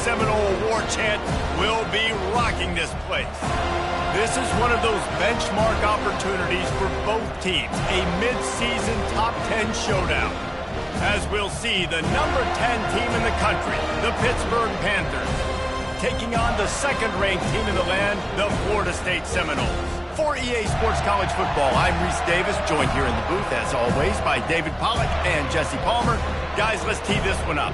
Seminole war chant will be rocking this place. This is one of those benchmark opportunities for both teams, a mid-season top 10 showdown. As we'll see, the number 10 team in the country, the Pittsburgh Panthers, taking on the second-ranked team in the land, the Florida State Seminoles. For EA Sports College Football, I'm Reese Davis, joined here in the booth, as always, by David Pollack and Jesse Palmer. Guys, let's tee this one up.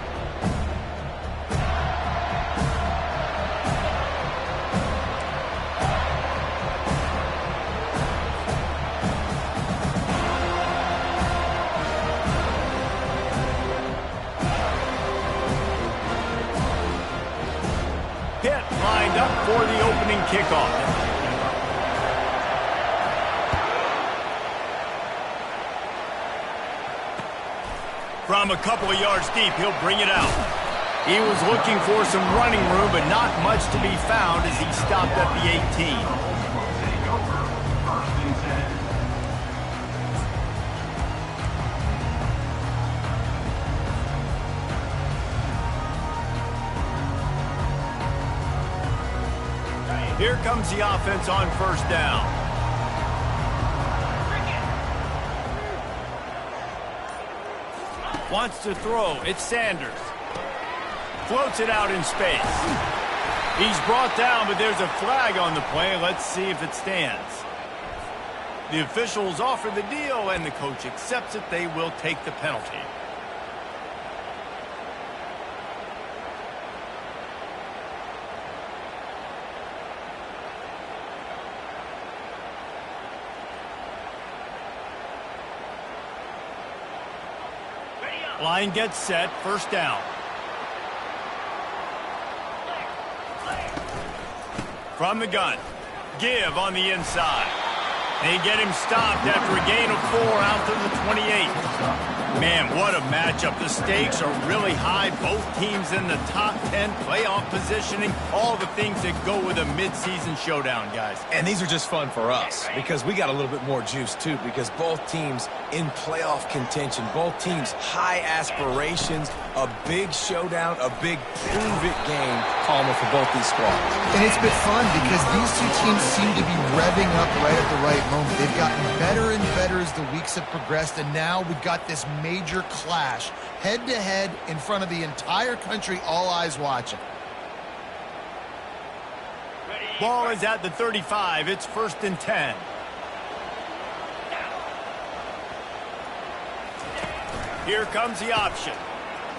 Pitt lined up for the opening kickoff. From a couple of yards deep, he'll bring it out. He was looking for some running room, but not much to be found as he stopped at the 18. Here comes the offense on first down. Wants to throw. It's Sanders. Floats it out in space. He's brought down, but there's a flag on the play. Let's see if it stands. The officials offer the deal, and the coach accepts it. They will take the penalty. Line gets set, first down. From the gun, give on the inside. They get him stopped after a gain of 4 out to the 28. Man, what a matchup. The stakes are really high. Both teams in the top 10, playoff positioning, all the things that go with a midseason showdown, guys. And these are just fun for us because we got a little bit more juice, too, because both teams in playoff contention, both teams high aspirations, a big showdown, a big prove-it game, Palmer, for both these squads. And it's been fun because these two teams seem to be revving up right at the right moment. They've gotten better and better as the weeks have progressed, and now we've got this major clash, head-to-head in front of the entire country, all eyes watching. Ball is at the 35. It's 1st and 10. Here comes the option.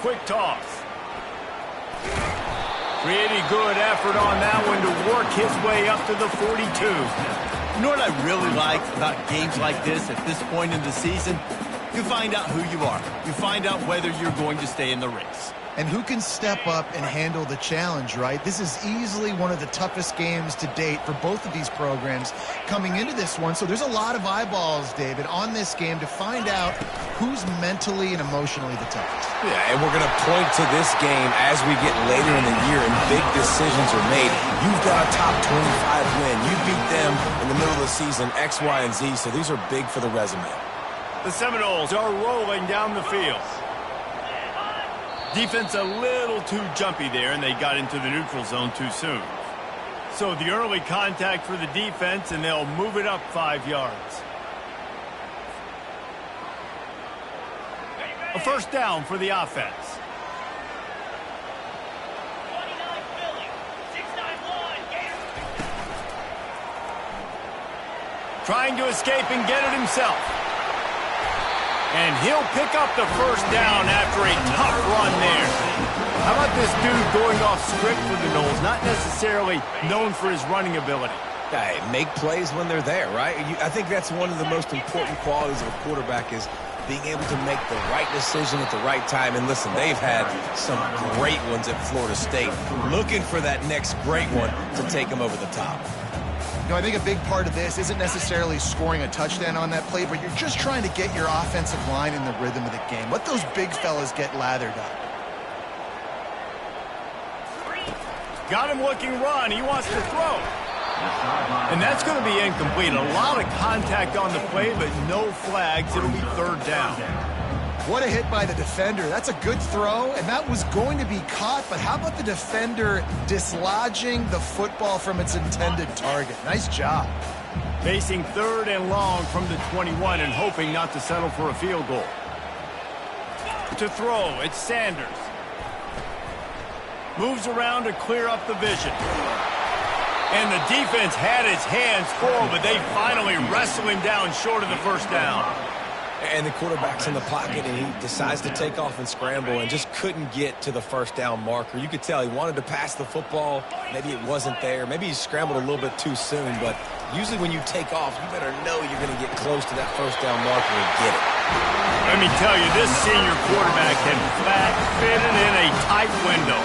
Quick toss. Pretty good effort on that one to work his way up to the 42. You know what I really like about games like this at this point in the season? You find out who you are. You find out whether you're going to stay in the race. And who can step up and handle the challenge, right? This is easily one of the toughest games to date for both of these programs coming into this one. So there's a lot of eyeballs, David, on this game to find out who's mentally and emotionally the toughest. Yeah, and we're going to point to this game as we get later in the year and big decisions are made. You've got a top 25 win. You beat them in the middle of the season, X, Y, and Z, so these are big for the resume. The Seminoles are rolling down the field. Defense a little too jumpy there, and they got into the neutral zone too soon. So the early contact for the defense, and they'll move it up 5 yards. A first down for the offense. Trying to escape and get it himself. And he'll pick up the first down after a tough run there. How about this dude going off script for the Noles? Not necessarily known for his running ability. Hey, make plays when they're there, right? I think that's one of the most important qualities of a quarterback is being able to make the right decision at the right time. And listen, they've had some great ones at Florida State. Looking for that next great one to take them over the top. You know, I think a big part of this isn't necessarily scoring a touchdown on that play, but you're just trying to get your offensive line in the rhythm of the game. Let those big fellas get lathered up. Got him looking run. He wants to throw. And that's going to be incomplete. A lot of contact on the play, but no flags. It'll be third down. What a hit by the defender. That's a good throw, and that was going to be caught, but how about the defender dislodging the football from its intended target? Nice job. Facing 3rd and long from the 21 and hoping not to settle for a field goal. To throw, it's Sanders. Moves around to clear up the vision. And the defense had its hands full, but they finally wrestle him down short of the first down. And the quarterback's in the pocket, and he decides to take off and scramble and just couldn't get to the first down marker. You could tell he wanted to pass the football. Maybe it wasn't there. Maybe he scrambled a little bit too soon. But usually when you take off, you better know you're going to get close to that first down marker and get it. Let me tell you, this senior quarterback can flat fit it in a tight window.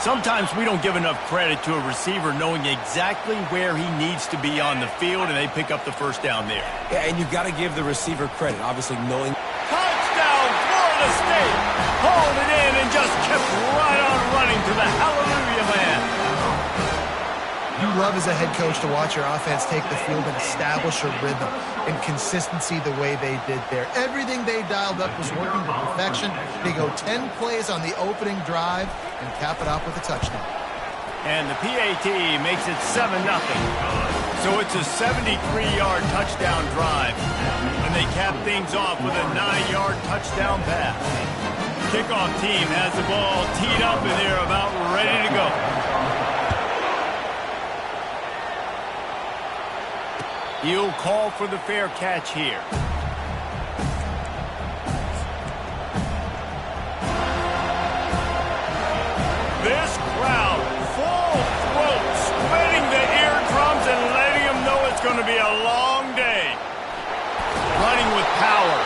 Sometimes we don't give enough credit to a receiver knowing exactly where he needs to be on the field, and they pick up the first down there. Yeah, and you've got to give the receiver credit, obviously knowing. Touchdown, Florida State! Hauled it in and just kept right on running to the hallelujah man. You love as a head coach to watch your offense take the field and establish a rhythm and consistency the way they did there. Everything they dialed up was working to perfection. They go 10 plays on the opening drive and cap it off with a touchdown. And the PAT makes it 7-0. So it's a 73-yard touchdown drive. And they cap things off with a 9-yard touchdown pass. Kickoff team has the ball teed up and they're about ready to go. He'll call for the fair catch here. This crowd, full throat, splitting the eardrums and letting them know it's going to be a long day. Running with power.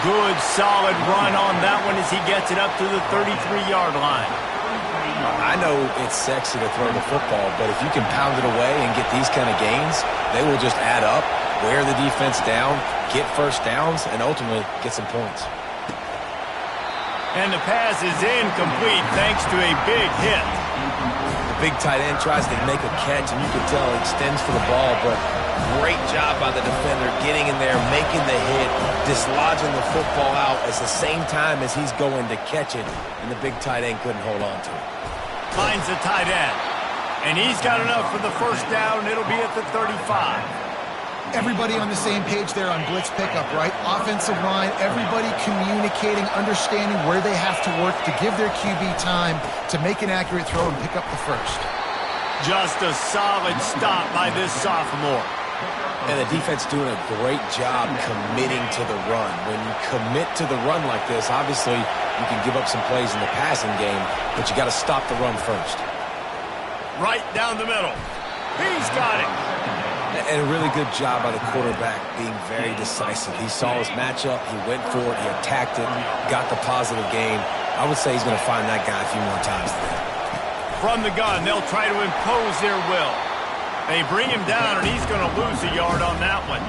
Good, solid run on that one as he gets it up to the 33-yard line. I know it's sexy to throw the football, but if you can pound it away and get these kind of gains, they will just add up, wear the defense down, get first downs, and ultimately get some points. And the pass is incomplete thanks to a big hit. The big tight end tries to make a catch, and you can tell he extends for the ball, but great job by the defender getting in there, making the hit, dislodging the football out at the same time as he's going to catch it, and the big tight end couldn't hold on to it. Finds the tight end. And he's got enough for the first down. It'll be at the 35. Everybody on the same page there on blitz pickup, right? Offensive line, everybody communicating, understanding where they have to work to give their QB time to make an accurate throw and pick up the first. Just a solid stop by this sophomore. And the defense doing a great job committing to the run. When you commit to the run like this, obviously you can give up some plays in the passing game, but you got to stop the run first. Right down the middle. He's got it. And a really good job by the quarterback being very decisive. He saw his matchup, he went for it, he attacked it, got the positive gain. I would say he's going to find that guy a few more times today. From the gun, they'll try to impose their will. They bring him down, and he's going to lose a yard on that one.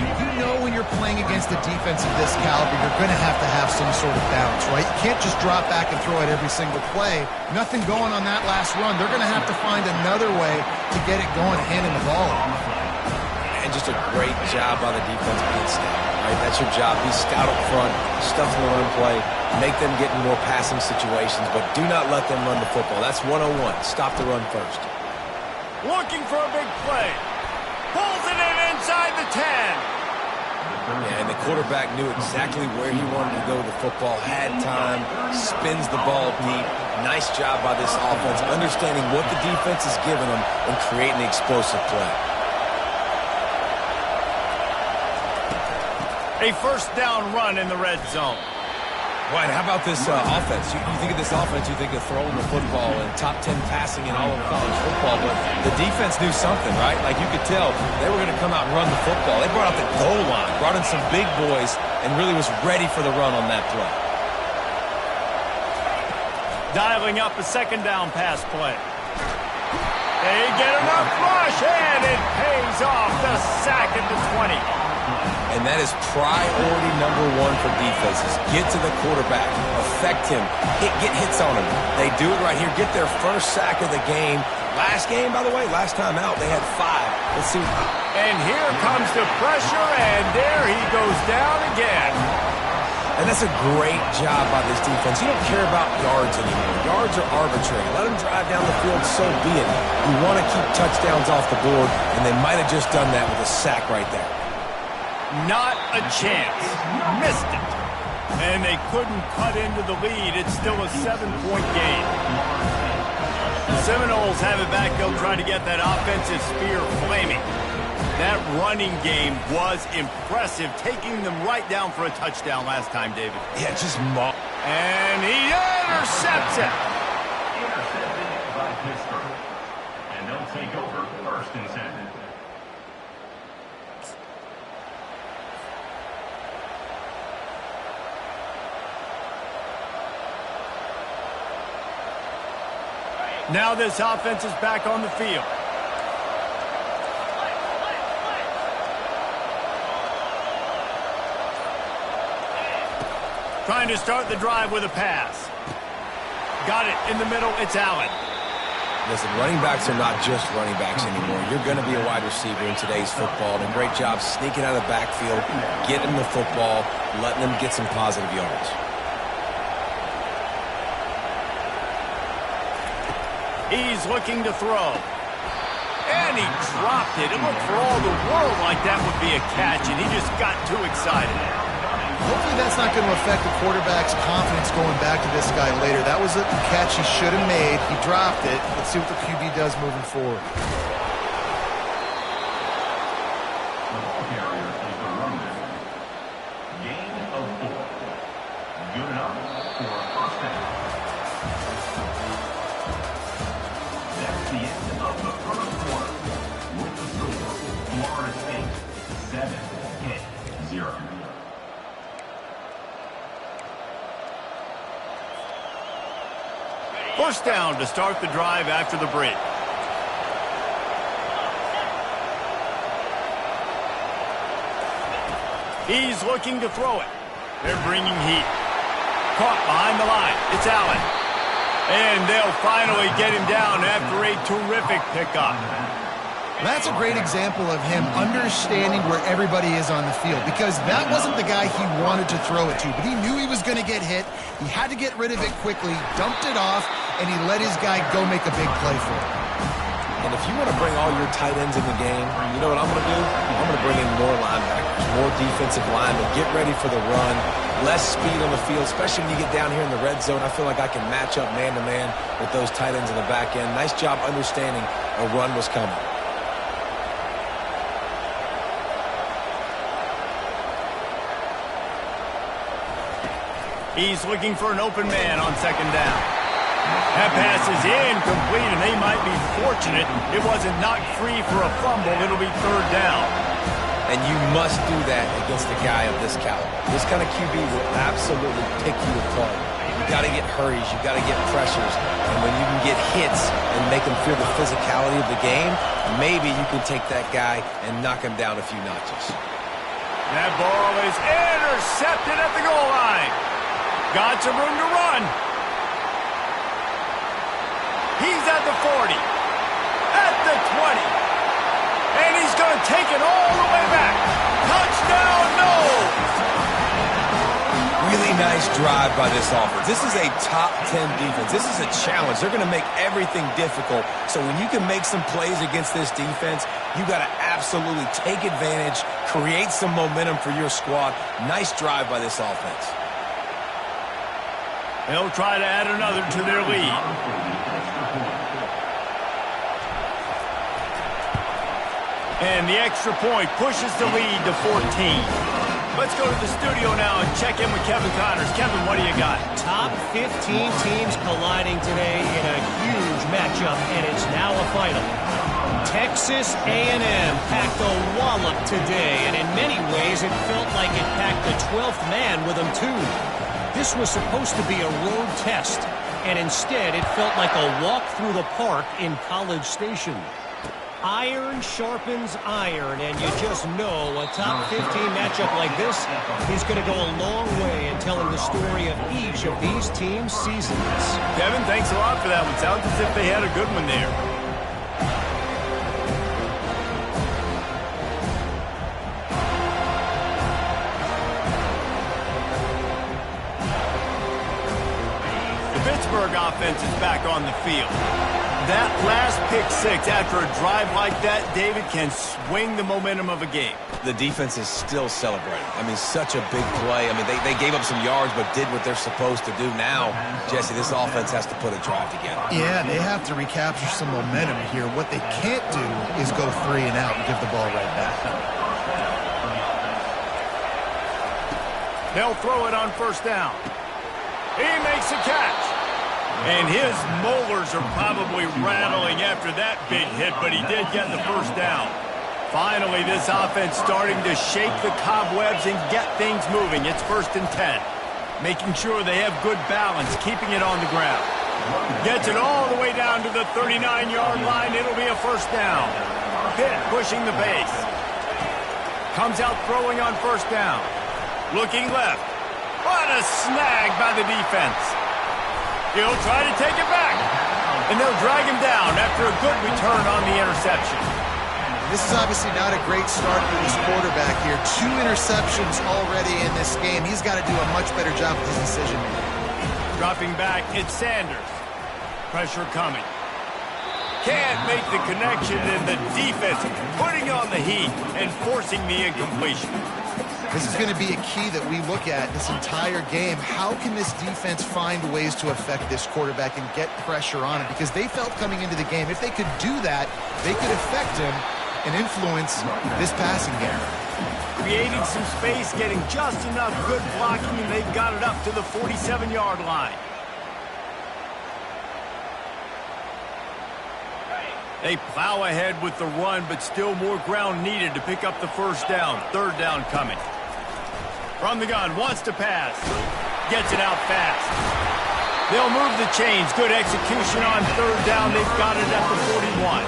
You know when you're playing against a defense of this caliber, you're going to have some sort of balance, right? You can't just drop back and throw it every single play. Nothing going on that last run. They're going to have to find another way to get it going, handing the ball off. And just a great job by the defense being stout, right? That's your job. Be stout up front, stuff in the run play, make them get in more passing situations, but do not let them run the football. That's 101. Stop the run first. Looking for a big play. Pulls it in inside the 10. Yeah, and the quarterback knew exactly where he wanted to go with the football, had time, spins the ball deep. Nice job by this offense, understanding what the defense is giving them and creating the explosive play. A first down run in the red zone. Right, how about this offense? You think of this offense, you think of throwing the football and top 10 passing in all of college football, but the defense knew something, right? Like you could tell they were going to come out and run the football. They brought out the goal line, brought in some big boys, and really was ready for the run on that play. Dialing up a second down pass play. They get enough rush, and it pays off the sack at the 20. And that is priority number one for defenses. Get to the quarterback, affect him, get hits on him. They do it right here, get their first sack of the game. Last game, by the way, last time out, they had 5. Let's see. And here comes the pressure, and there he goes down again. And that's a great job by this defense. You don't care about yards anymore. Yards are arbitrary. Let them drive down the field, so be it. You want to keep touchdowns off the board, and they might have just done that with a sack right there. Not a chance. Missed it. And they couldn't cut into the lead. It's still a 7-point game. The Seminoles have it back. They'll try to get that offensive spear flaming. That running game was impressive, taking them right down for a touchdown last time, David. Yeah, just and he intercepts it. Intercepted by Pittsburgh. And they'll take over 1st and 10. Now this offense is back on the field. Trying to start the drive with a pass. Got it in the middle. It's Allen. Listen, running backs are not just running backs anymore. You're going to be a wide receiver in today's football. And a great job sneaking out of the backfield, getting the football, letting them get some positive yards. He's looking to throw. And he dropped it. It looked for all the world like that would be a catch, and he just got too excited. Hopefully that's not going to affect the quarterback's confidence going back to this guy later. That was a catch he should have made. He dropped it. Let's see what the QB does moving forward. The ball carrier is the runner. Gain of 4. Good enough for a 1st down. That's the end of the 1st quarter. With the score, Florida State 7-0. First down to start the drive after the break. He's looking to throw it. They're bringing heat. Caught behind the line. It's Allen. And they'll finally get him down after a terrific pickup. That's a great example of him understanding where everybody is on the field, because that wasn't the guy he wanted to throw it to, but he knew he was going to get hit. He had to get rid of it quickly, dumped it off, and he let his guy go make a big play for it. And if you want to bring all your tight ends in the game, you know what I'm going to do? I'm going to bring in more linebackers, more defensive linemen, get ready for the run, less speed on the field, especially when you get down here in the red zone. I feel like I can match up man-to-man with those tight ends in the back end. Nice job understanding a run was coming. He's looking for an open man on 2nd down. That pass is incomplete, and they might be fortunate it wasn't knocked free for a fumble. It'll be 3rd down. And you must do that against a guy of this caliber. This kind of QB will absolutely pick you apart. You got to get hurries. You got to get pressures. And when you can get hits and make them feel the physicality of the game, maybe you can take that guy and knock him down a few notches. That ball is intercepted at the goal line. Got some room to run. He's at the 40, at the 20, and he's going to take it all the way back. Touchdown, no! Really nice drive by this offense. This is a top 10 defense. This is a challenge. They're going to make everything difficult. So when you can make some plays against this defense, you got to absolutely take advantage, create some momentum for your squad. Nice drive by this offense. They'll try to add another to their lead. And the extra point pushes the lead to 14. Let's go to the studio now and check in with Kevin Connors. Kevin, what do you got? Top 15 teams colliding today in a huge matchup, and it's now a final. Texas A&M packed a wallop today, and in many ways it felt like it packed the 12th man with them too. This was supposed to be a road test, and instead it felt like a walk through the park in College Station. Iron sharpens iron, and you just know a top 15 matchup like this is going to go a long way in telling the story of each of these teams' seasons. Kevin, thanks a lot for that one. Sounds as if they had a good one there. Pittsburgh offense is back on the field. That last pick six after a drive like that, David, can swing the momentum of a game. The defense is still celebrating. I mean, such a big play. I mean, they gave up some yards but did what they're supposed to do. Now, Jesse, this offense has to put a drive together. Yeah, they have to recapture some momentum here. What they can't do is go 3 and out and give the ball right back. They'll throw it on first down. He makes a catch. And his molars are probably rattling after that big hit, but he did get the first down. Finally, this offense starting to shake the cobwebs and get things moving. It's 1st and 10. Making sure they have good balance, keeping it on the ground. Gets it all the way down to the 39-yard line. It'll be a first down. Pitt pushing the pace. Comes out throwing on first down. Looking left. What a snag by the defense. He'll try to take it back. And they'll drag him down after a good return on the interception. This is obviously not a great start for this quarterback here. 2 interceptions already in this game. He's got to do a much better job with his decision-making. Dropping back, it's Sanders. Pressure coming. Can't make the connection, and the defense putting on the heat and forcing the incompletion. This is going to be a key that we look at this entire game. How can this defense find ways to affect this quarterback and get pressure on him? Because they felt coming into the game, if they could do that, they could affect him and influence this passing game. Creating some space, getting just enough good blocking, and they've got it up to the 47-yard line. They plow ahead with the run, but still more ground needed to pick up the first down. 3rd down coming. From the gun, wants to pass. Gets it out fast. They'll move the chains. Good execution on 3rd down. They've got it at the 41.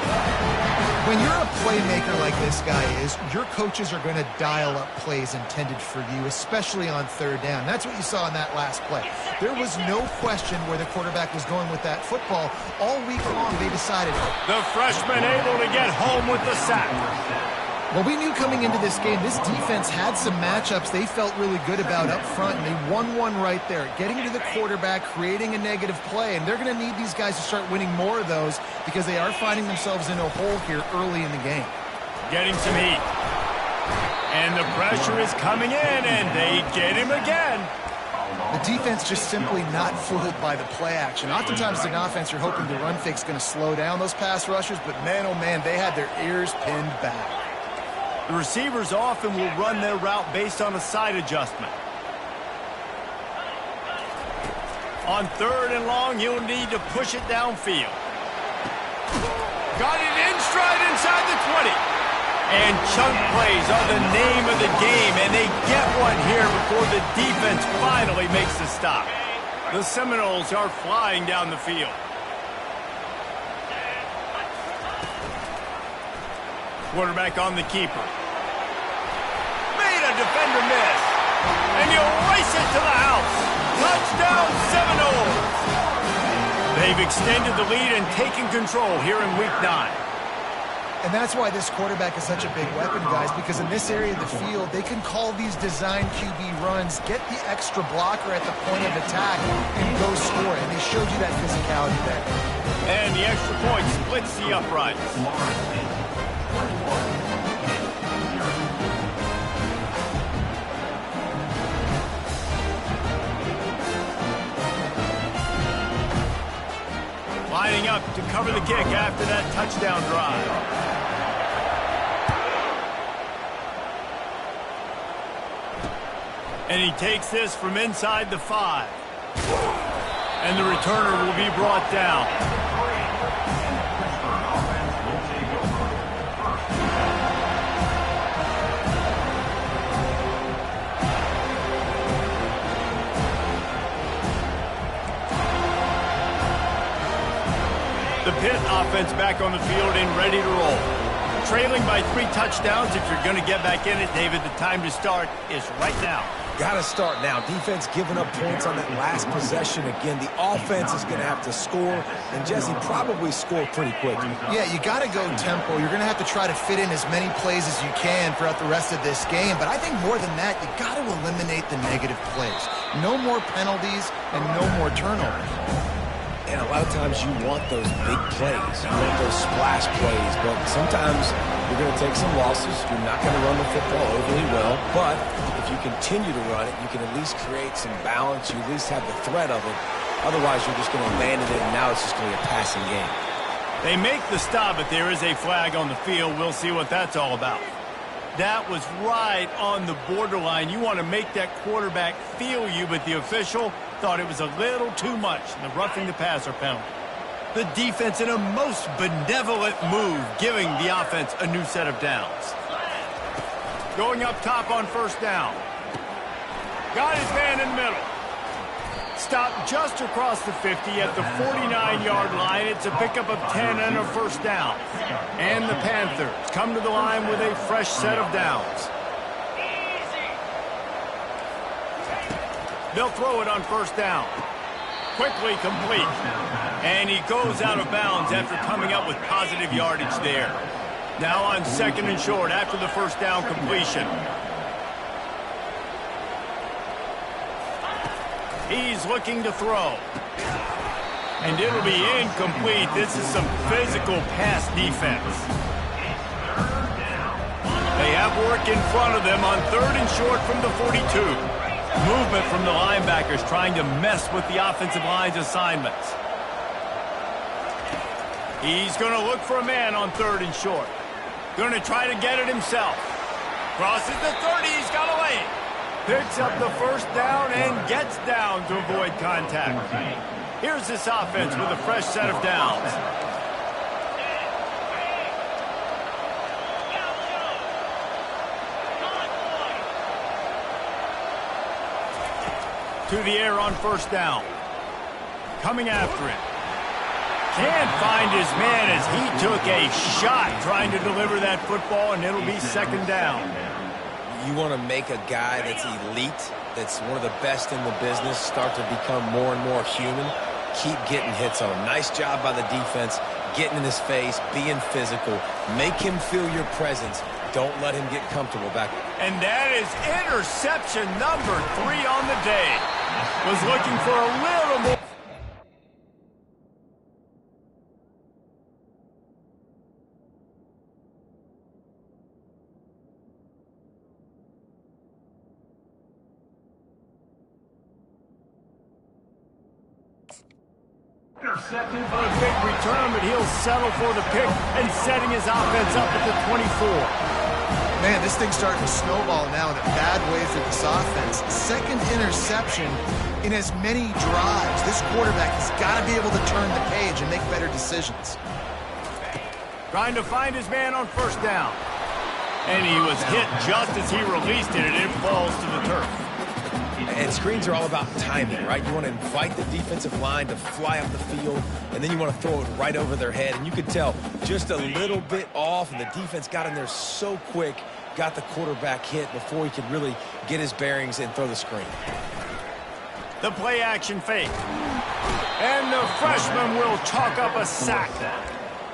When you're a playmaker like this guy is, your coaches are going to dial up plays intended for you, especially on 3rd down. That's what you saw in that last play. There was no question where the quarterback was going with that football. All week long, they decided. The freshman able to get home with the sack. Well, we knew coming into this game, this defense had some matchups they felt really good about up front, and they won one right there, getting to the quarterback, creating a negative play, and they're going to need these guys to start winning more of those because they are finding themselves in a hole here early in the game. Getting some heat. And the pressure is coming in, and they get him again. The defense just simply not fooled by the play action. Oftentimes, as an offense, you're hoping the run fake's going to slow down those pass rushers, but man, oh man, they had their ears pinned back. The receivers often will run their route based on a side adjustment. On 3rd and long, he'll need to push it downfield. Got it in stride inside the 20. And chunk plays are the name of the game, and they get one here before the defense finally makes the stop. The Seminoles are flying down the field. Quarterback on the keeper. Made a defender miss. And you'll race it to the house. Touchdown Seminoles. They've extended the lead and taken control here in Week 9. And that's why this quarterback is such a big weapon, guys, because in this area of the field, they can call these design QB runs, get the extra blocker at the point of attack, and go score. And they showed you that physicality there. And the extra point splits the uprights. Lining up to cover the kick after that touchdown drive. And he takes this from inside the 5. And the returner will be brought down. The Pitt offense back on the field and ready to roll. Trailing by 3 touchdowns. If you're going to get back in it, David, the time to start is right now. Got to start now. Defense giving up points on that last possession. Again, the offense is going to have to score, and Jesse probably score pretty quickly. Yeah, you got to go tempo. You're going to have to try to fit in as many plays as you can throughout the rest of this game. But I think more than that, you got to eliminate the negative plays. No more penalties and no more turnovers. And a lot of times you want those big plays. You want those splash plays. But sometimes you're going to take some losses. You're not going to run the football overly well. But if you continue to run it, you can at least create some balance. You at least have the threat of it. Otherwise, you're just going to abandon it, and now it's just going to be a passing game. They make the stop, but there is a flag on the field. We'll see what that's all about. That was right on the borderline. You want to make that quarterback feel you, but the official thought it was a little too much in the roughing the passer penalty. The defense in a most benevolent move, giving the offense a new set of downs. Going up top on first down. Got his man in the middle. Stopped just across the 50 at the 49-yard line. It's a pickup of 10 and a first down. And the Panthers come to the line with a fresh set of downs. They'll throw it on first down. Quickly complete. And he goes out of bounds after coming up with positive yardage there. Now on second and short after the first down completion. He's looking to throw. And it'll be incomplete. This is some physical pass defense. They have work in front of them on third and short from the 42. Movement from the linebackers trying to mess with the offensive line's assignments. He's going to look for a man on third and short. Going to try to get it himself. Crosses the 30. He's got away. Picks up the first down and gets down to avoid contact. Here's this offense with a fresh set of downs. To the air on first down. Coming after it. Can't find his man as he took a shot trying to deliver that football, and it'll be second down. You want to make a guy that's elite, that's one of the best in the business, start to become more and more human. Keep getting hits on him. Nice job by the defense, getting in his face, being physical. Make him feel your presence. Don't let him get comfortable back. And that is interception number 3 on the day. Was looking for a little more. Intercepted For a big return, but he'll settle for the pick and setting his offense up at the 24. Man, this thing's starting to snowball now in a bad way for this offense. Second interception in as many drives. This quarterback has got to be able to turn the page and make better decisions. Trying to find his man on first down. And he was hit just as he released it, and it falls to the turf. And screens are all about timing, right? You want to invite the defensive line to fly up the field, and then you want to throw it right over their head. And you could tell just a little bit off, and the defense got in there so quick, got the quarterback hit before he could really get his bearings and throw the screen. The play action fake. And the freshman will chalk up a sack.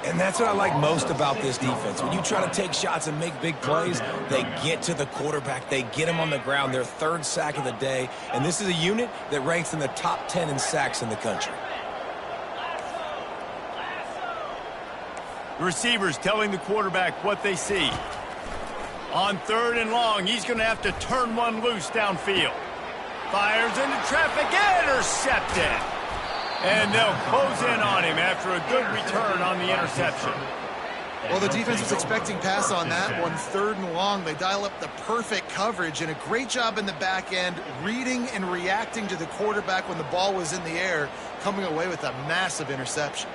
And that's what I like most about this defense. When you try to take shots and make big plays, they get to the quarterback. They get him on the ground. Their third sack of the day. And this is a unit that ranks in the top 10 in sacks in the country. Receivers telling the quarterback what they see. On third and long, he's going to have to turn one loose downfield. Fires into traffic, intercepted. And they'll close in on him after a good return on the interception. Well, the defense was expecting pass on that one. Third and long, they dial up the perfect coverage and a great job in the back end, reading and reacting to the quarterback when the ball was in the air, coming away with a massive interception.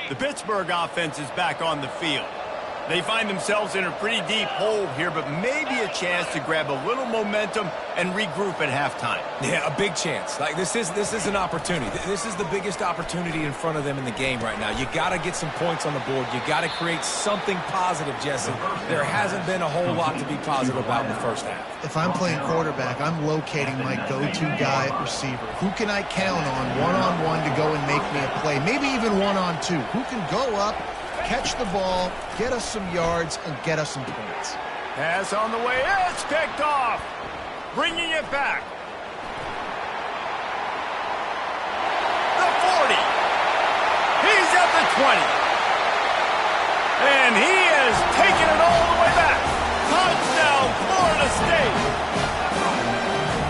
The Pittsburgh offense is back on the field. They find themselves in a pretty deep hole here, but maybe a chance to grab a little momentum and regroup at halftime. Yeah, a big chance. Like this is an opportunity. This is the biggest opportunity in front of them in the game right now. You got to get some points on the board. You got to create something positive, Jesse. There hasn't been a whole lot to be positive about in the first half. If I'm playing quarterback, I'm locating my go-to guy at receiver. Who can I count on one-on-one to go and make me a play? Maybe even one-on-two. Who can go up, catch the ball, get us some yards, and get us some points. Pass on the way. It's picked off. Bringing it back. The 40. He's at the 20. And he is taking it all the way back. Touchdown, Florida State.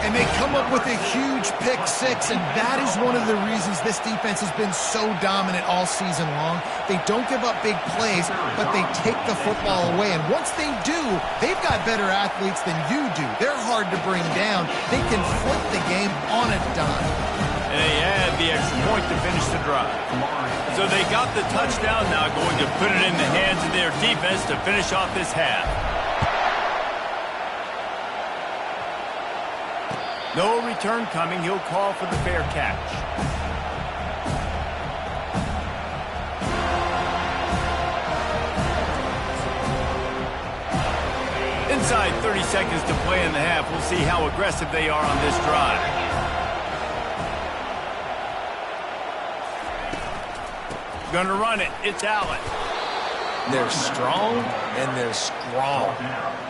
And they come up with a huge pick six, and that is one of the reasons this defense has been so dominant all season long. They don't give up big plays, but they take the football away. And once they do, they've got better athletes than you do. They're hard to bring down. They can flip the game on a dime. And they add the extra point to finish the drive. So they got the touchdown, now going to put it in the hands of their defense to finish off this half. No return coming. He'll call for the fair catch. Inside 30 seconds to play in the half. We'll see how aggressive they are on this drive. Gonna run it. It's Allen. They're strong and they're strong.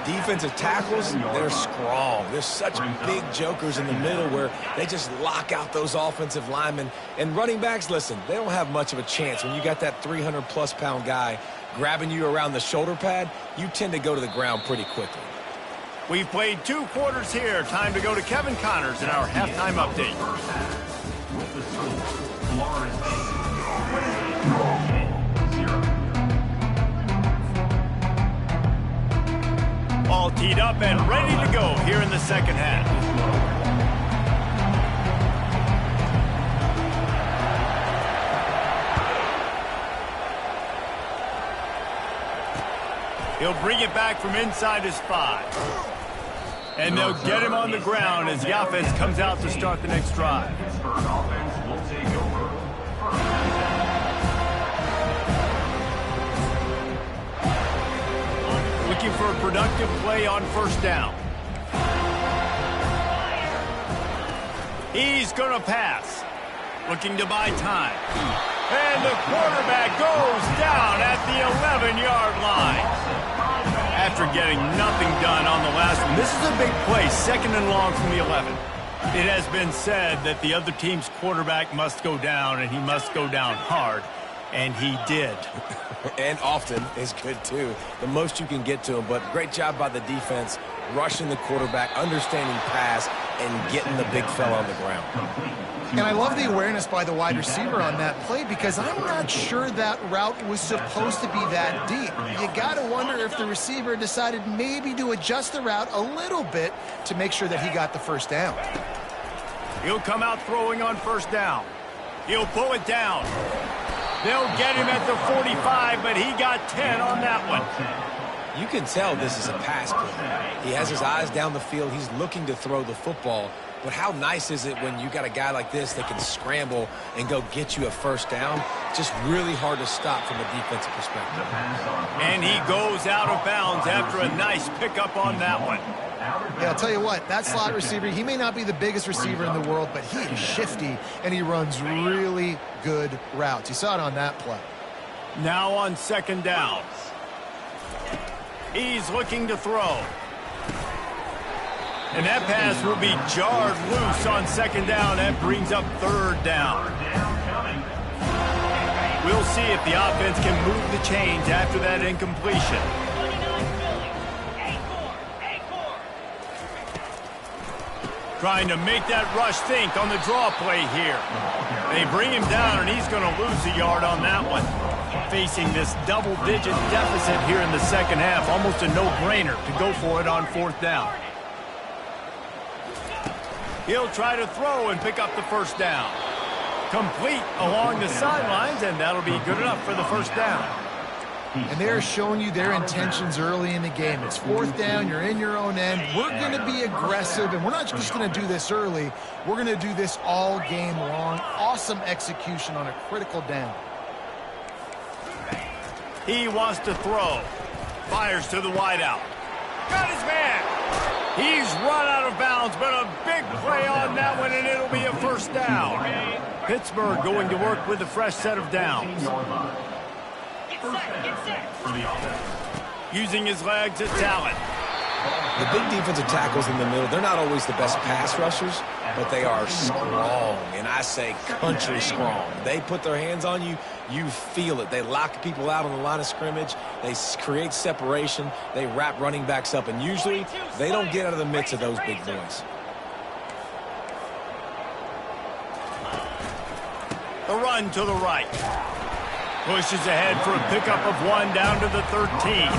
Defensive tackles, they're strong. There's such big jokers in the middle where they just lock out those offensive linemen. And running backs, listen, they don't have much of a chance. When you got that 300-plus pound guy grabbing you around the shoulder pad, you tend to go to the ground pretty quickly. We've played 2 quarters here. Time to go to Kevin Connors in our halftime update. With the score, Florida State 0. All teed up and ready to go here in the second half. He'll bring it back from inside his 5. And they'll get him on the ground as the offense comes out to start the next drive. Pittsburgh offense will take over. Looking for a productive play on first down. He's going to pass. Looking to buy time. And the quarterback goes down at the 11-yard line. After getting nothing done on the last one, this is a big play, 2nd and long from the 11. It has been said that the other team's quarterback must go down, and he must go down hard. And he did. And often is good, too. The most you can get to him. But great job by the defense, rushing the quarterback, understanding pass, and getting the big fella on the ground. And I love the awareness by the wide receiver on that play because I'm not sure that route was supposed to be that deep. You got to wonder if the receiver decided maybe to adjust the route a little bit to make sure that he got the first down. He'll come out throwing on first down. He'll pull it down. They'll get him at the 45, but he got 10 on that one. You can tell this is a pass play. He has his eyes down the field. He's looking to throw the football. But how nice is it when you got a guy like this that can scramble and go get you a first down? Just really hard to stop from a defensive perspective. And he goes out of bounds after a nice pickup on that one. Yeah, I'll tell you what, that slot receiver, he may not be the biggest receiver in the world, but he is shifty, and he runs really good routes. You saw it on that play. Now on 2nd down. He's looking to throw. And that pass will be jarred loose on 2nd down. That brings up 3rd down. We'll see if the offense can move the chains after that incompletion. Trying to make that rush think on the draw play here. They bring him down, and he's going to lose a yard on that one. Facing this double-digit deficit here in the second half, almost a no-brainer to go for it on 4th down. He'll try to throw and pick up the first down. Complete along the sidelines, and that'll be good enough for the first down. And they're showing you their intentions early in the game. It's 4th down, you're in your own end. We're going to be aggressive, and we're not just going to do this early. We're going to do this all game long. Awesome execution on a critical down. He wants to throw. Fires to the wideout. Got his man. He's run out of bounds, but a big play on that one, and it'll be a first down. Pittsburgh going to work with a fresh set of downs. For the offense. Using his legs as talent. The big defensive tackles in the middle, they're not always the best pass rushers, but they are strong, and I say country strong. They put their hands on you, you feel it. They lock people out on the line of scrimmage. They create separation. They wrap running backs up, and usually they don't get out of the midst of those big boys. The run to the right. Pushes ahead for a pickup of 1 down to the 13.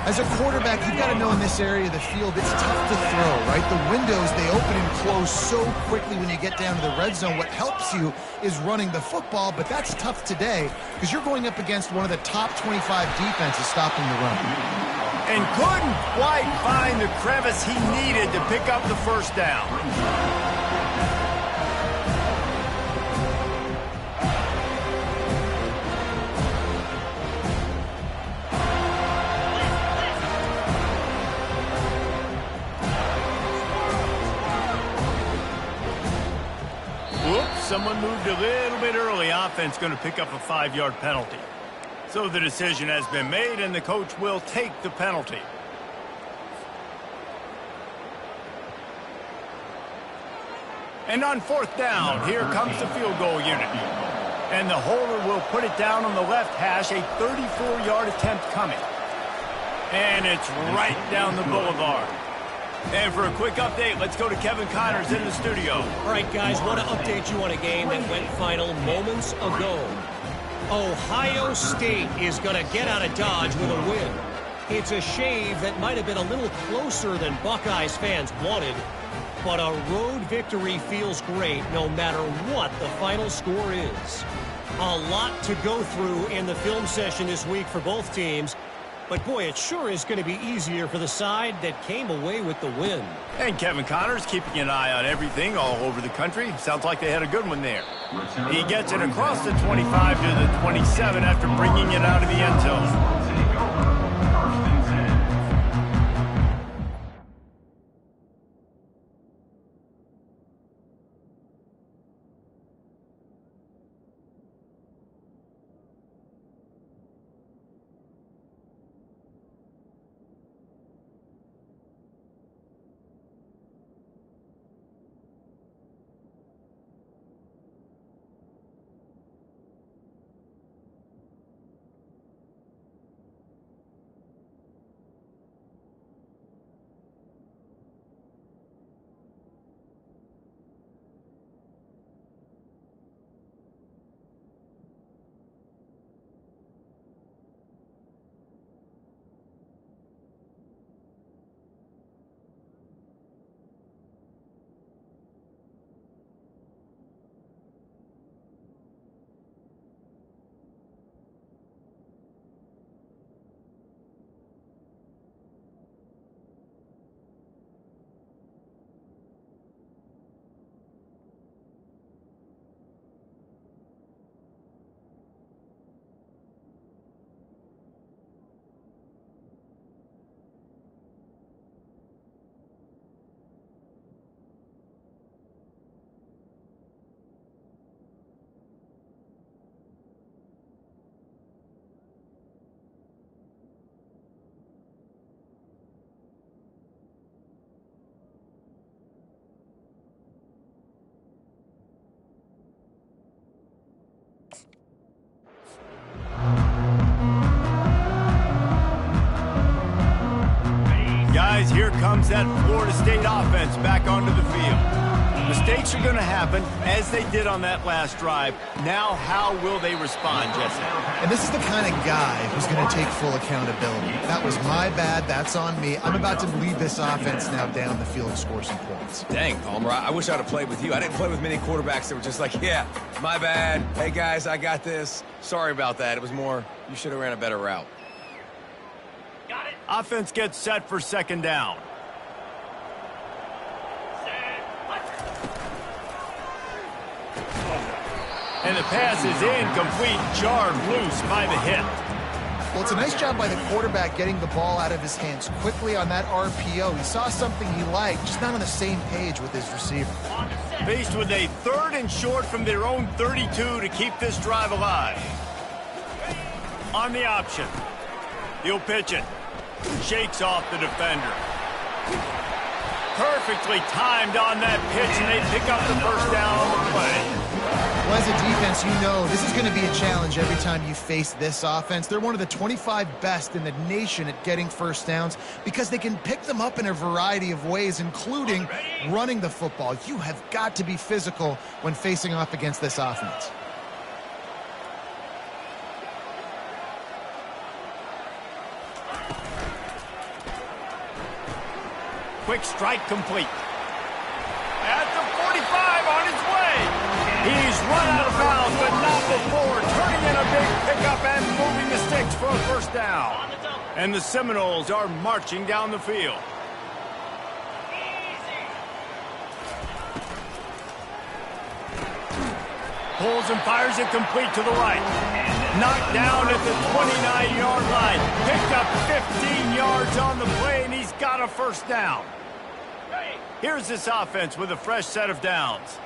As a quarterback, you've got to know in this area of the field, it's tough to throw, right? The windows, they open and close so quickly when you get down to the red zone. What helps you is running the football, but that's tough today because you're going up against one of the top 25 defenses stopping the run. And couldn't quite find the crevice he needed to pick up the first down. Someone moved a little bit early. Offense going to pick up a 5-yard penalty. So the decision has been made, and the coach will take the penalty. And on 4th down, here comes the field goal unit. And the holder will put it down on the left hash, a 34-yard attempt coming. And it's right down the boulevard. And for a quick update, let's go to Kevin Connors in the studio. All right, guys, want to update you on a game that went final moments ago. Ohio State is going to get out of Dodge with a win. It's a shave that might have been a little closer than Buckeyes fans wanted, but a road victory feels great no matter what the final score is. A lot to go through in the film session this week for both teams. But, boy, it sure is going to be easier for the side that came away with the win. And Kevin Connors keeping an eye on everything all over the country. Sounds like they had a good one there. He gets it across the 25 to the 27 after bringing it out of the end zone. Guys, here comes that Florida State offense back onto the field. Mistakes are going to happen, as they did on that last drive. Now, how will they respond, Jesse? And this is the kind of guy who's going to take full accountability. That was my bad. That's on me. I'm about to lead this offense now down the field and score some points. Dang, Palmer, I wish I'd have played with you. I didn't play with many quarterbacks that were just like, yeah, my bad. Hey, guys, I got this. Sorry about that. It was more, you should have ran a better route. Offense gets set for 2nd down. And the pass is incomplete, jarred loose by the hip. Well, it's a nice job by the quarterback getting the ball out of his hands quickly on that RPO. He saw something he liked, just not on the same page with his receiver. Faced with a 3rd and short from their own 32 to keep this drive alive. on the option. He'll pitch it. Shakes off the defender. Perfectly timed on that pitch, and they pick up the first down on the play. Well, as a defense, you know this is going to be a challenge every time you face this offense. They're one of the 25 best in the nation at getting first downs because they can pick them up in a variety of ways, including running the football. You have got to be physical when facing off against this offense. Quick strike complete. At the 45 on his way. He's run out of bounds, but not before turning in a big pickup and moving the sticks for a first down. And the Seminoles are marching down the field. Pulls and fires it complete to the right. Knocked down at the 29-yard line. Picked up 15 yards on the play, and he's got a first down. Here's this offense with a fresh set of downs.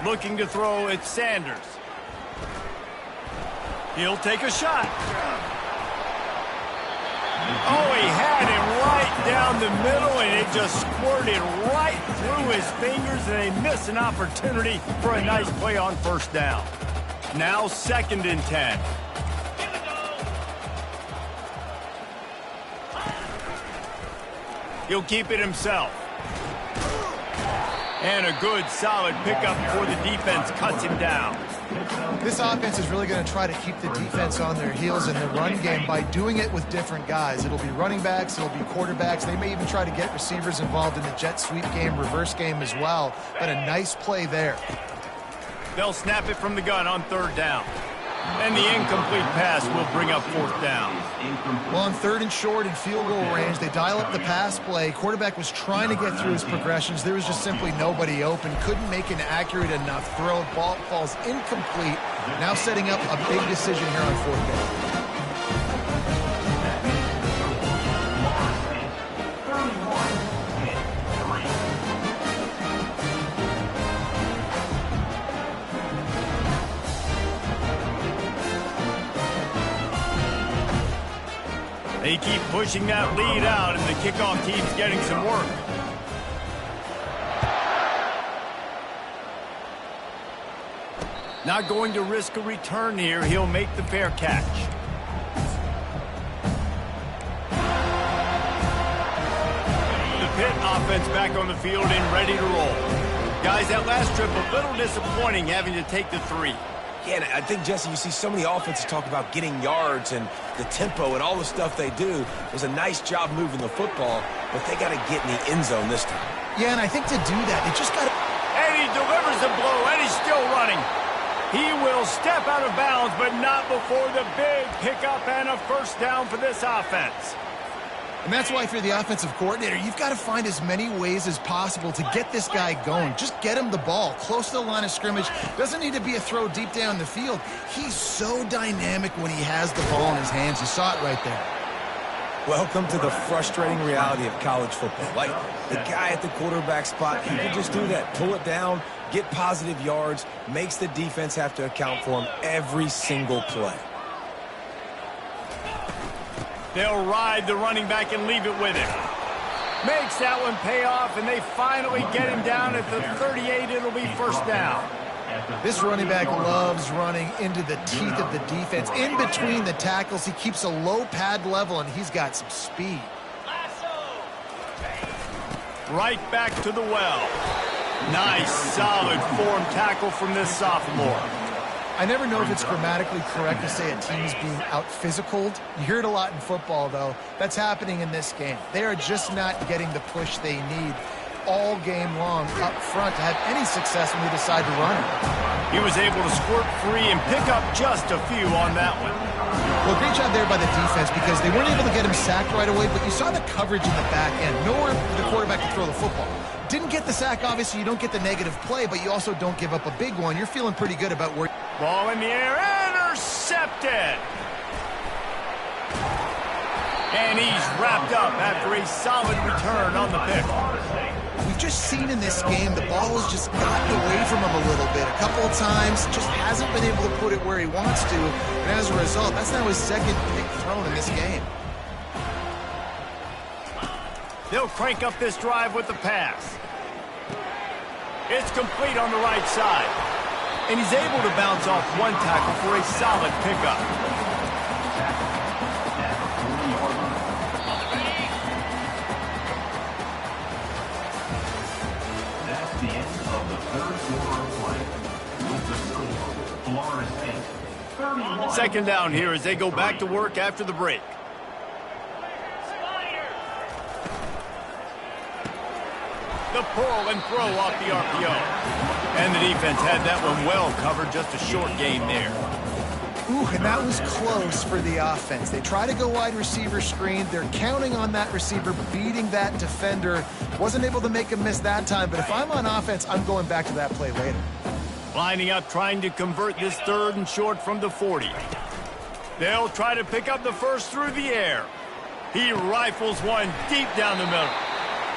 Looking to throw, it's Sanders. He'll take a shot. Oh, he had him right down the middle, and it just squirted right through his fingers, and they missed an opportunity for a nice play on first down. Now 2nd and 10. He'll keep it himself. And a good, solid pickup before the defense cuts him down. This offense is really going to try to keep the defense on their heels in the run game by doing it with different guys. It'll be running backs, it'll be quarterbacks. They may even try to get receivers involved in the jet sweep game, reverse game as well. But a nice play there. They'll snap it from the gun on 3rd down. And the incomplete pass will bring up 4th down. Well, on 3rd and short in field goal range, they dial up the pass play. Quarterback was trying to get through his progressions. There was just simply nobody open. Couldn't make an accurate enough throw. Ball falls incomplete. Now setting up a big decision here on 4th down. They keep pushing that lead out, and the kickoff team's getting some work. Not going to risk a return here. He'll make the fair catch. The Pitt offense back on the field and ready to roll. Guys, that last trip a little disappointing having to take the 3. Yeah, and I think, Jesse, you see so many offenses talk about getting yards and the tempo and all the stuff they do. It was a nice job moving the football, but they got to get in the end zone this time. Yeah, and I think to do that, they just got to... And he delivers the blow, and he's still running. He will step out of bounds, but not before the big pickup and a first down for this offense. And that's why if you're the offensive coordinator, you've got to find as many ways as possible to get this guy going. Just get him the ball close to the line of scrimmage. Doesn't need to be a throw deep down the field. He's so dynamic when he has the ball in his hands. You saw it right there. Welcome to the frustrating reality of college football. Like, the guy at the quarterback spot, he can just do that. Pull it down, get positive yards, makes the defense have to account for him every single play. They'll ride the running back and leave it with him. Makes that one pay off, and they finally get him down at the 38. It'll be first down. This running back loves running into the teeth of the defense. In between the tackles, he keeps a low pad level, and he's got some speed. Right back to the well. Nice, solid form tackle from this sophomore. I never know if it's grammatically correct to say a team's being out-physicaled. You hear it a lot in football, though. That's happening in this game. They are just not getting the push they need all game long up front to have any success when they decide to run it. He was able to squirt free and pick up just a few on that one. Well, great job there by the defense because they weren't able to get him sacked right away, but you saw the coverage in the back end. Nowhere for the quarterback to throw the football. Didn't get the sack, obviously. You don't get the negative play, but you also don't give up a big one. You're feeling pretty good about where... Ball in the air, intercepted! And he's wrapped up after a solid return on the pick. We've just seen in this game, the ball has just gotten away from him a little bit. A couple of times, just hasn't been able to put it where he wants to. And as a result, that's now his second pick thrown in this game. They'll crank up this drive with the pass. It's complete on the right side. And he's able to bounce off one tackle for a solid pickup. That's the end of the third quarter of play. With the score, Florida State 31. Second down here as they go back to work after the break. The pull and throw off the RPO. And the defense had that one well covered, just a short gain there. Ooh, and that was close for the offense. They try to go wide receiver screen. They're counting on that receiver beating that defender. Wasn't able to make him miss that time, but if I'm on offense, I'm going back to that play later. Lining up, trying to convert this third and short from the 40. They'll try to pick up the first through the air. He rifles one deep down the middle.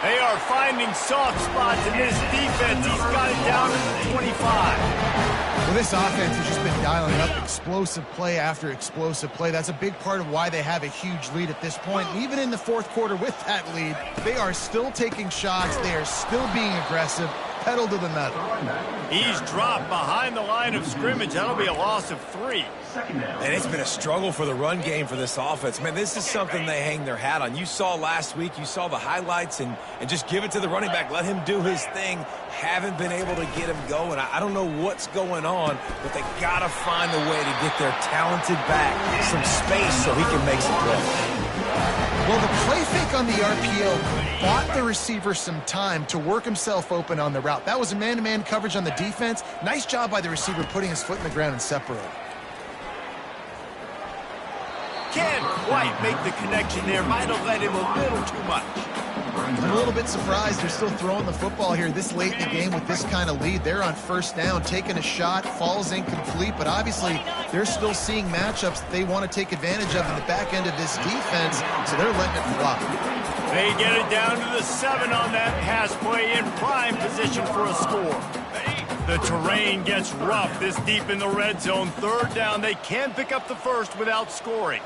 They are finding soft spots in this defense. He's got it down to the 25. Well, this offense has just been dialing up explosive play after explosive play. That's a big part of why they have a huge lead at this point. And even in the fourth quarter with that lead, they are still taking shots. They are still being aggressive. Pedal to the metal. He's dropped behind the line of scrimmage. That'll be a loss of 3. And it's been a struggle for the run game for this offense. Man, this is something they hang their hat on. You saw last week, you saw the highlights, and just give it to the running back. Let him do his thing. Haven't been able to get him going. I don't know what's going on, but they got to find a way to get their talented back some space so he can make some plays. Well, the play fake on the RPO bought the receiver some time to work himself open on the route. That was a man-to-man coverage on the defense. Nice job by the receiver putting his foot in the ground and separating. Can't quite make the connection there. Might have let him a little too much. I'm a little bit surprised they're still throwing the football here this late in the game with this kind of lead. They're on first down, taking a shot, falls incomplete, but obviously they're still seeing matchups that they want to take advantage of in the back end of this defense, so they're letting it flop. They get it down to the 7 on that pass play, in prime position for a score. The terrain gets rough this deep in the red zone. Third down, they can pick up the first without scoring.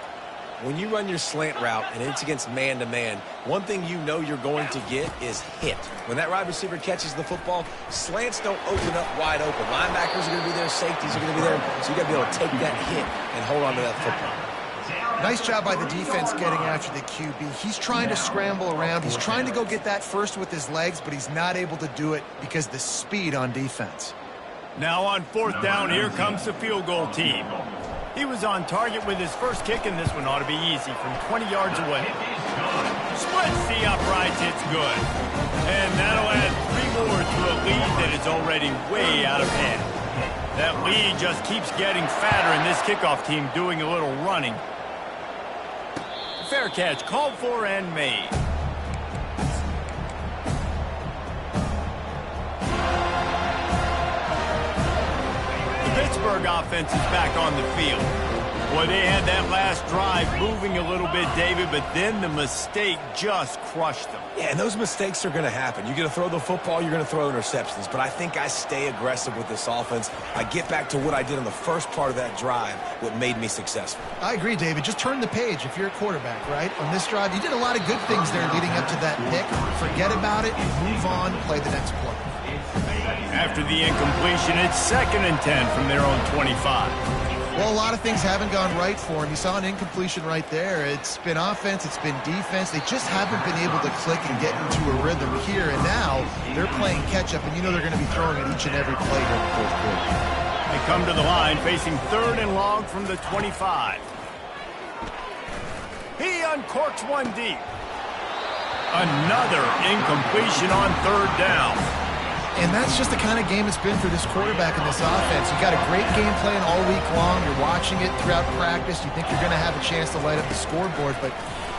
When you run your slant route and it's against man-to-man, one thing you know you're going to get is hit. When that wide receiver catches the football, slants don't open up wide open. Linebackers are going to be there, safeties are going to be there, so you got to be able to take that hit and hold on to that football. Nice job by the defense getting after the QB. He's trying to scramble around. He's trying to go get that first with his legs, but he's not able to do it because of the speed on defense. Now on fourth down, here comes the field goal team. He was on target with his first kick, and this one ought to be easy from 20 yards away. Splits the uprights, it's good. And that'll add 3 more to a lead that is already way out of hand. That lead just keeps getting fatter, and this kickoff team doing a little running. Fair catch, called for and made. Pittsburgh offense is back on the field. Boy, they had that last drive moving a little bit, David, but then the mistake just crushed them. Yeah, and those mistakes are going to happen. You're going to throw the football, you're going to throw interceptions, but I think I stay aggressive with this offense. I get back to what I did in the first part of that drive, what made me successful. I agree, David. Just turn the page if you're a quarterback, right? On this drive, you did a lot of good things there leading up to that pick. Forget about it, move on, play the next play. After the incompletion, it's 2nd and 10 from their own 25. Well, a lot of things haven't gone right for him. You saw an incompletion right there. It's been offense, it's been defense. They just haven't been able to click and get into a rhythm here. And now they're playing catch-up, and you know they're going to be throwing at each and every play during the fourth quarter. They come to the line facing 3rd and long from the 25. He uncorks one deep. Another incompletion on 3rd down. And that's just the kind of game it's been for this quarterback in this offense. You got a great game plan all week long. You're watching it throughout practice. You think you're going to have a chance to light up the scoreboard, but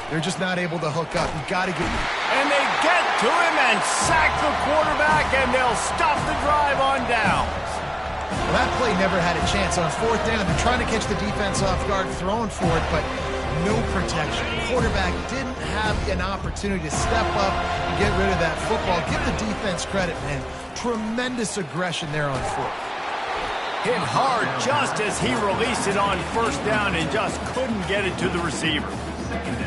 they're just not able to hook up. You got to get... And they get to him and sack the quarterback, and they'll stop the drive on downs. Well, that play never had a chance. On 4th down, they're trying to catch the defense off guard, throwing for it, but no protection. Quarterback didn't have an opportunity to step up and get rid of that football. Give the defense credit, man. Tremendous aggression there on foot. Hit hard just as he released it on first down and just couldn't get it to the receiver.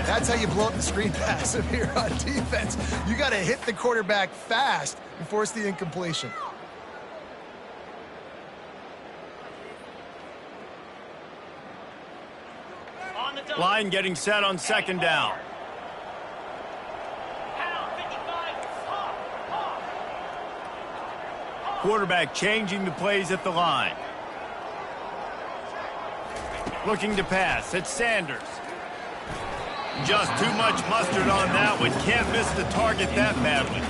That's how you blow up the screen pass if you're on defense. You got to hit the quarterback fast and force the incompletion. Line getting set on second down. Quarterback changing the plays at the line. Looking to pass. It's Sanders. Just too much mustard on that one. Can't miss the target that badly.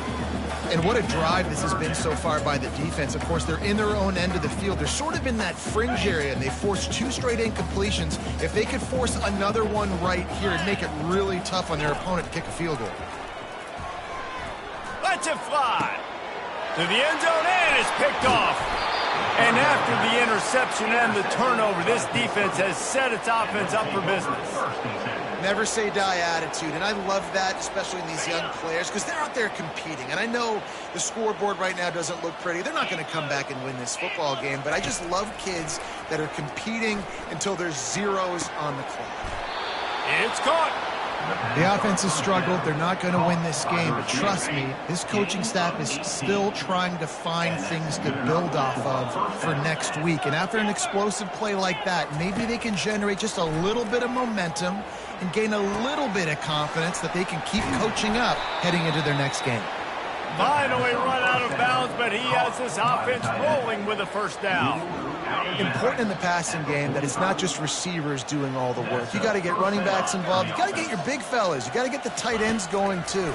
And what a drive this has been so far by the defense. Of course, they're in their own end of the field. They're sort of in that fringe area, and they forced 2 straight incompletions. If they could force another one right here, it'd make it really tough on their opponent to kick a field goal. Let's it fly. To the end zone, and it's picked off. And after the interception and the turnover, this defense has set its offense up for business. Never say die attitude, and I love that, especially in these young players, because they're out there competing. And I know the scoreboard right now doesn't look pretty. They're not going to come back and win this football game, but I just love kids that are competing until there's zeros on the clock. It's caught. The offense has struggled. They're not going to win this game, but trust me, this coaching staff is still trying to find things to build off of for next week. And after an explosive play like that, maybe they can generate just a little bit of momentum and gain a little bit of confidence that they can keep coaching up heading into their next game. Finally run out of bounds, but he has this offense rolling with a first down. Important in the passing game that it's not just receivers doing all the work. You got to get running backs involved. You got to get your big fellas. You got to get the tight ends going too.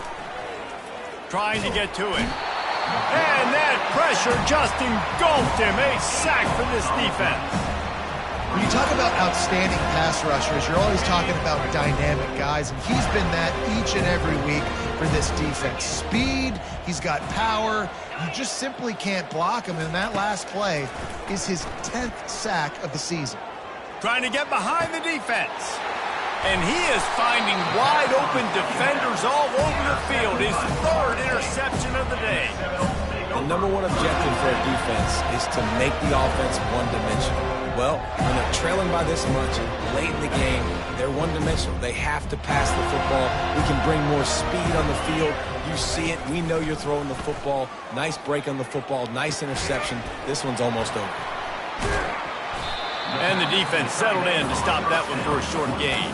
Trying to get to it. And that pressure just engulfed him. A sack for this defense. When you talk about outstanding pass rushers, you're always talking about dynamic guys, and he's been that each and every week for this defense. Speed, he's got power. You just simply can't block him, and that last play is his 10th sack of the season. Trying to get behind the defense. And he is finding wide open defenders all over the field. His 3rd interception of the day. The number one objective for a defense is to make the offense one-dimensional. Well, when they're trailing by this much late in the game, they're one-dimensional. They have to pass the football. We can bring more speed on the field. You see it. We know you're throwing the football. Nice break on the football. Nice interception. This one's almost over. And the defense settled in to stop that one for a short gain.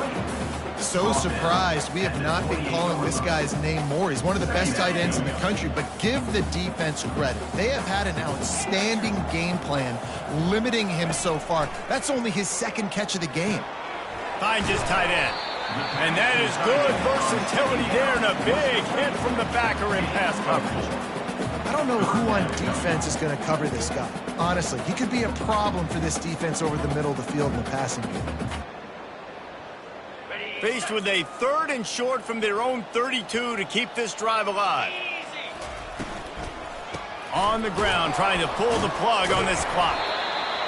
So surprised we have not been calling this guy's name more. He's one of the best tight ends in the country, but give the defense credit. They have had an outstanding game plan limiting him so far. That's only his 2nd catch of the game. Finds his tight end. And that is good versatility there and a big hit from the backer in pass coverage. I don't know who on defense is going to cover this guy. Honestly, he could be a problem for this defense over the middle of the field in the passing game. Faced with a 3rd and short from their own 32 to keep this drive alive. On the ground, trying to pull the plug on this clock.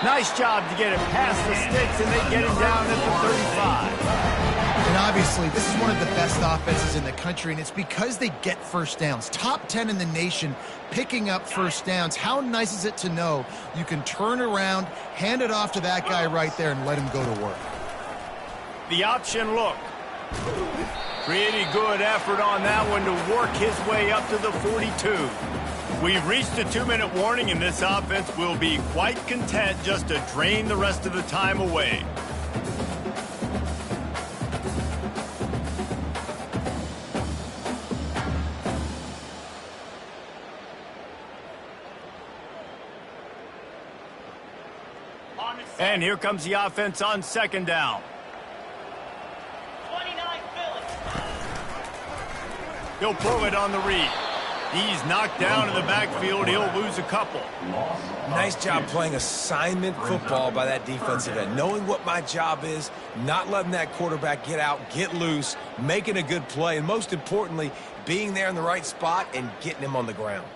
Nice job to get it past the sticks, and they get him down at the 35. And obviously, this is one of the best offenses in the country, and it's because they get first downs. Top 10 in the nation picking up first downs. How nice is it to know you can turn around, hand it off to that guy right there, and let him go to work. The option look. Pretty good effort on that one to work his way up to the 42. We've reached a 2-minute warning, and this offense will be quite content just to drain the rest of the time away. And here comes the offense on 2nd down. He'll pull it on the read. He's knocked down in the backfield. He'll lose a couple. Nice job playing assignment football by that defensive end. Knowing what my job is, not letting that quarterback get out, get loose, making a good play, and most importantly, being there in the right spot and getting him on the ground.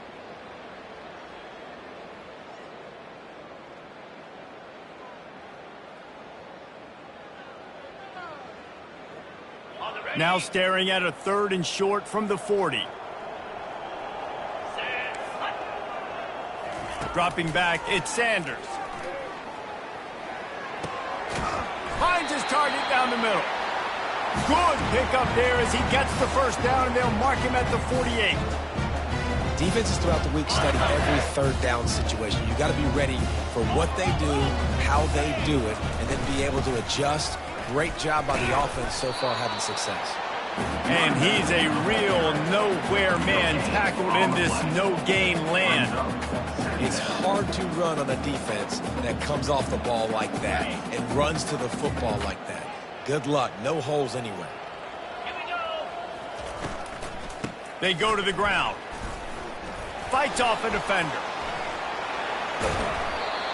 Now staring at a 3rd and short from the 40. Dropping back, it's Sanders. Finds his target down the middle. Good pickup there as he gets the first down, and they'll mark him at the 48. Defenses throughout the week study every 3rd down situation. You got to be ready for what they do, how they do it, and then be able to adjust. Great job by the offense so far having success. And he's a real nowhere man tackled in this no-gain land. It's hard to run on a defense that comes off the ball like that and runs to the football like that. Good luck. No holes anywhere. They go to the ground. Fights off a defender.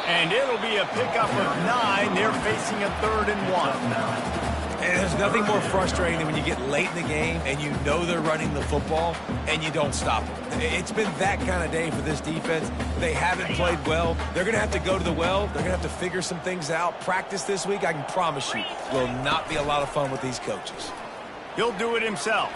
And it'll be a pickup of 9. They're facing a 3rd and 1. And there's nothing more frustrating than when you get late in the game and you know they're running the football and you don't stop them. It's been that kind of day for this defense. They haven't played well. They're going to have to go to the well. They're going to have to figure some things out. Practice this week, I can promise you, will not be a lot of fun with these coaches. He'll do it himself.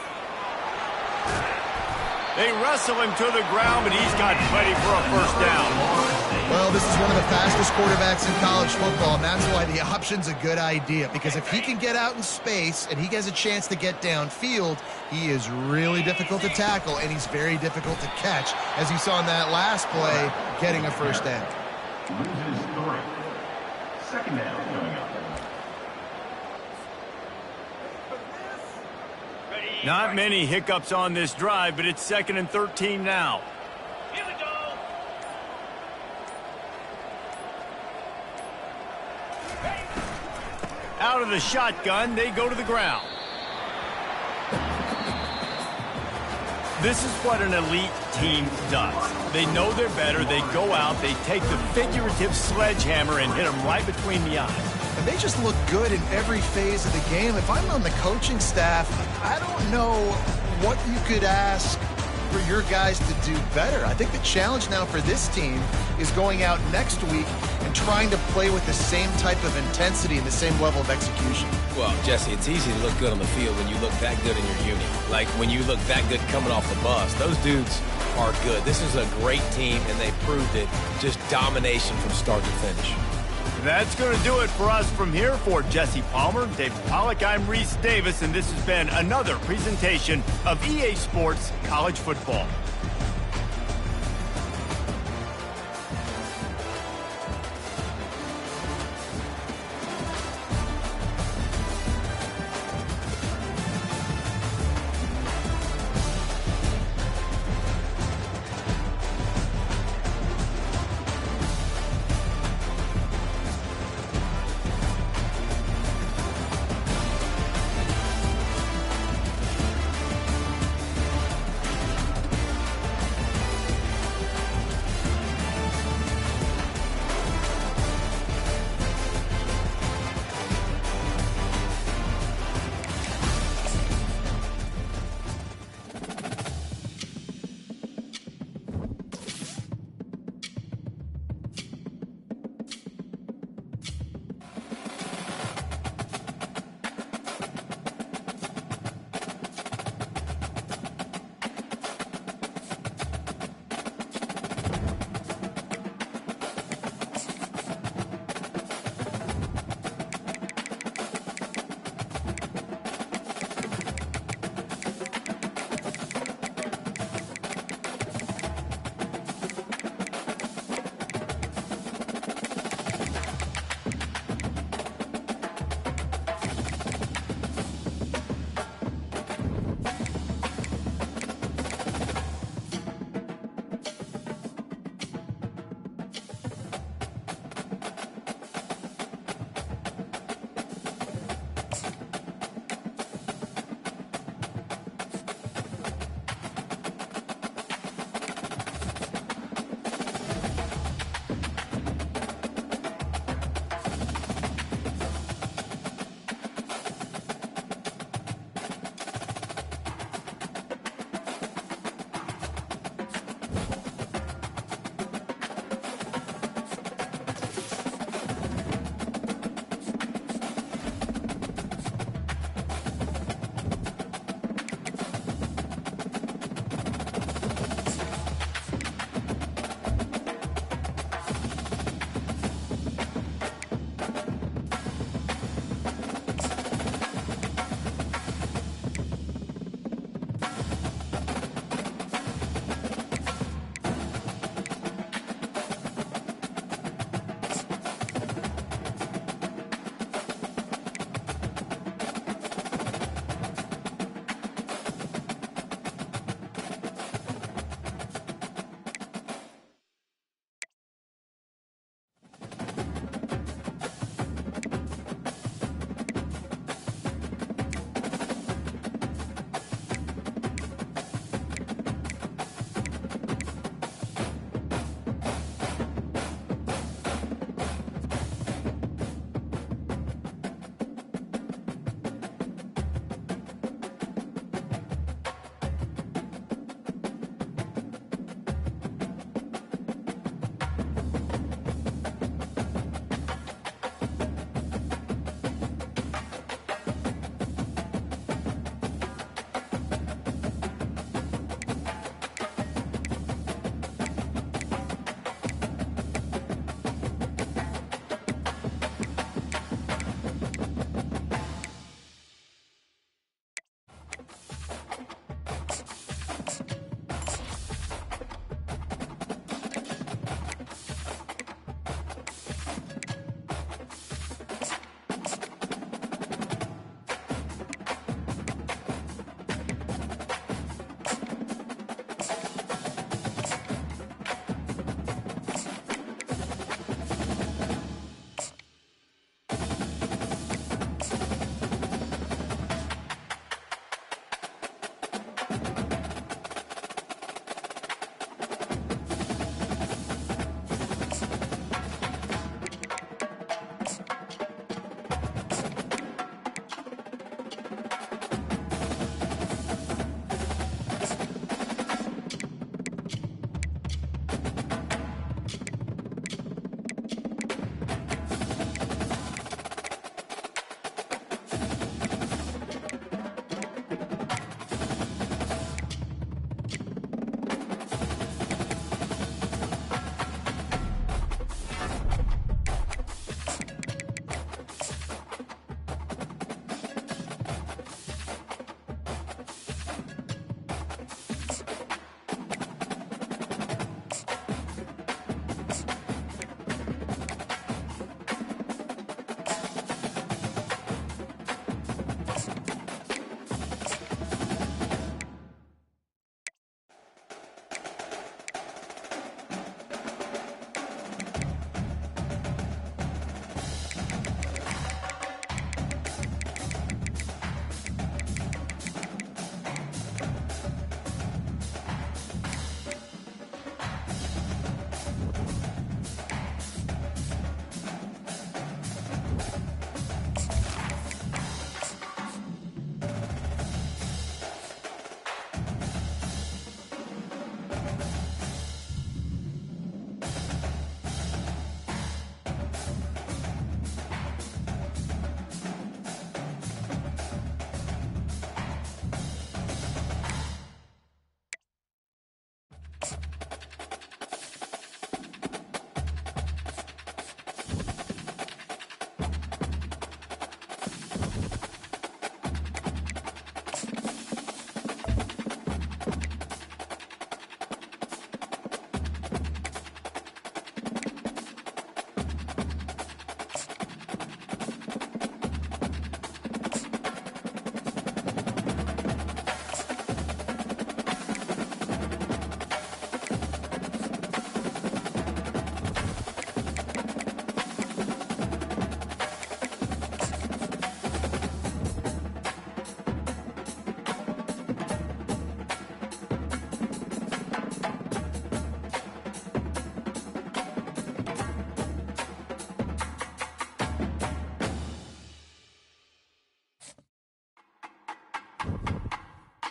They wrestle him to the ground, but he's got plenty for a first down. Well, this is one of the fastest quarterbacks in college football, and that's why the option's a good idea. Because if he can get out in space and he has a chance to get downfield, he is really difficult to tackle, and he's very difficult to catch, as you saw in that last play, getting a first down. Loses 3. 2nd down coming up. Not many hiccups on this drive, but it's 2nd and 13 now. Here we go. Out of the shotgun, they go to the ground. This is what an elite team does. They know they're better. They go out, they take the figurative sledgehammer and hit them right between the eyes. And they just look good in every phase of the game. If I'm on the coaching staff, I don't know what you could ask for your guys to do better. I think the challenge now for this team is going out next week and trying to play with the same type of intensity and the same level of execution. Well, Jesse, it's easy to look good on the field when you look that good in your unit. Like when you look that good coming off the bus. Those dudes are good. This is a great team, and they proved it. Just domination from start to finish. That's going to do it for us from here. For Jesse Palmer, David Pollack, I'm Reese Davis, and this has been another presentation of EA Sports College Football.